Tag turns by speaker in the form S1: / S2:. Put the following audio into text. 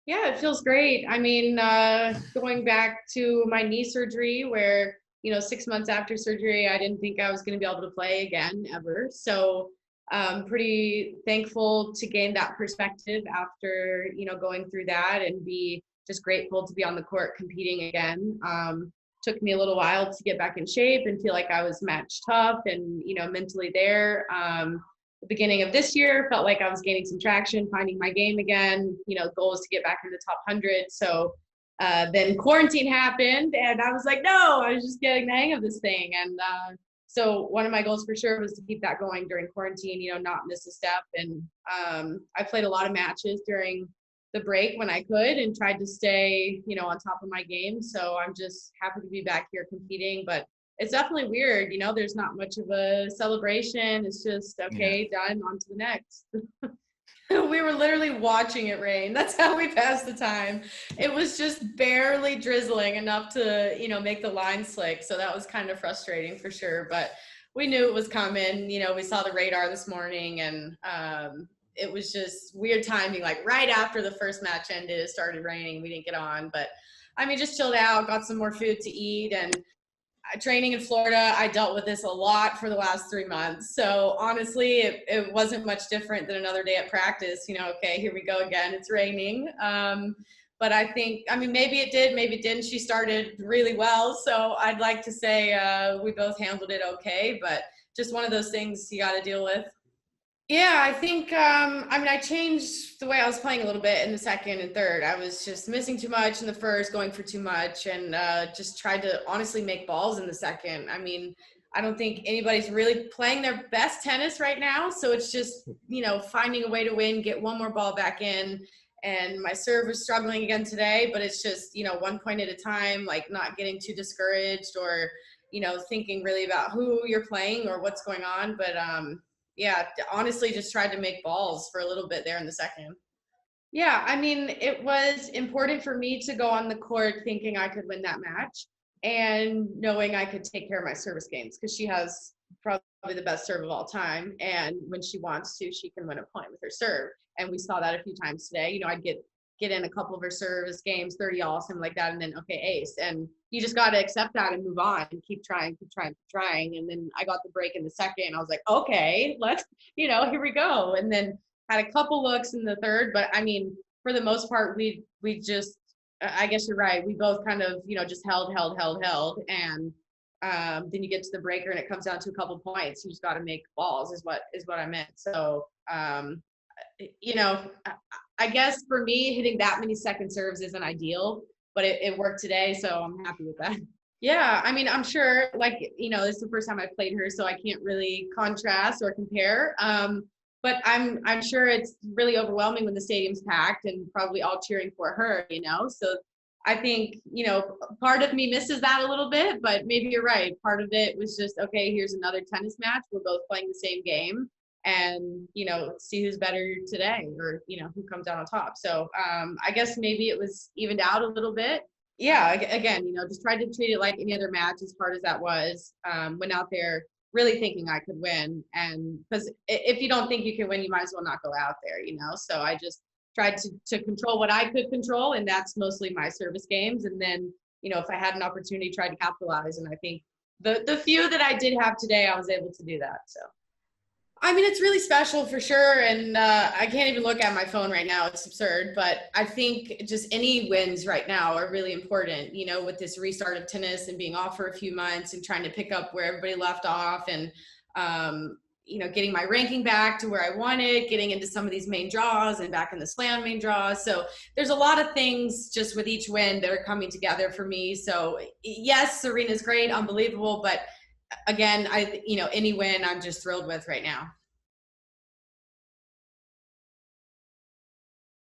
S1: Yeah, it feels great. I mean, going back to my knee surgery where, 6 months after surgery, I didn't think I was going to be able to play again ever. So, pretty thankful to gain that perspective after, going through that and be just grateful to be on the court competing again. Took me a little while to get back in shape and feel like I was match tough and, mentally there. The beginning of this year felt like I was gaining some traction, finding my game again. Goal is to get back in the top 100. So then quarantine happened, and I was like, no, I was just getting the hang of this thing. And so one of my goals for sure was to keep that going during quarantine. Not miss a step. And I played a lot of matches during the break when I could and tried to stay, on top of my game. So I'm just happy to be back here competing. But it's definitely weird, there's not much of a celebration. It's just,
S2: Yeah.
S1: okay, done, on to the next.
S3: We were literally watching it rain. That's how we passed the time. It was just barely drizzling enough to, make the line slick. So that was kind of frustrating for sure. But we knew it was coming. We saw the radar this morning, and it was just weird timing. Like right after the first match ended, it started raining. We didn't get on. But I mean, just chilled out, got some more food to eat, and training in Florida, I dealt with this a lot for the last 3 months. So honestly, it wasn't much different than another day at practice. Okay, here we go again. It's raining. But I think, maybe it did, maybe it didn't. She started really well. So I'd like to say we both handled it okay. But just one of those things you got to deal with. Yeah, I think, I changed the way I was playing a little bit in the second and third. I was just missing too much in the first, going for too much, and just tried to honestly make balls in the second. I don't think anybody's really playing their best tennis right now. So it's just, finding a way to win, get one more ball back in. And my serve was struggling again today, but it's just, 1 point at a time, like not getting too discouraged or, thinking really about who you're playing or what's going on. But, yeah, honestly, just tried to make balls for a little bit there in the second. Yeah, it was important for me to go on the court thinking I could win that match and knowing I could take care of my service games because she has probably the best serve of all time. And when she wants to, she can win a point with her serve. And we saw that a few times today. I'd get in a couple of her service games, 30 all, something like that, and then okay, ace. And you just got to accept that and move on and keep trying. And then I got the break in the second. I was like, okay, let's, here we go. And then had a couple looks in the third, but for the most part, we just, I guess you're right. We both kind of, just held. And then you get to the breaker and it comes down to a couple points. You just got to make balls is what I meant. So, I guess for me, hitting that many second serves isn't ideal, but it worked today. So I'm happy with that. Yeah, I'm sure, like, this is the first time I've played her, so I can't really contrast or compare. But I'm sure it's really overwhelming when the stadium's packed and probably all cheering for her, So I think, part of me misses that a little bit, but maybe you're right. Part of it was just, okay, here's another tennis match. We're both playing the same game and, see who's better today or, who comes out on top. So I guess maybe it was evened out a little bit. Yeah, again, just tried to treat it like any other match as hard as that was. Went out there really thinking I could win. And because if you don't think you can win, you might as well not go out there, So I just tried to control what I could control. And that's mostly my service games. And then, if I had an opportunity, tried to capitalize. And I think the few that I did have today, I was able to do that. So. It's really special for sure. And I can't even look at my phone right now. It's absurd. But I think just any wins right now are really important, with this restart of tennis and being off for a few months and trying to pick up where everybody left off and, getting my ranking back to where I wanted, getting into some of these main draws and back in the slam main draws. So there's a lot of things just with each win that are coming together for me. So yes, Serena's great, unbelievable. But again, any win I'm just thrilled with right now.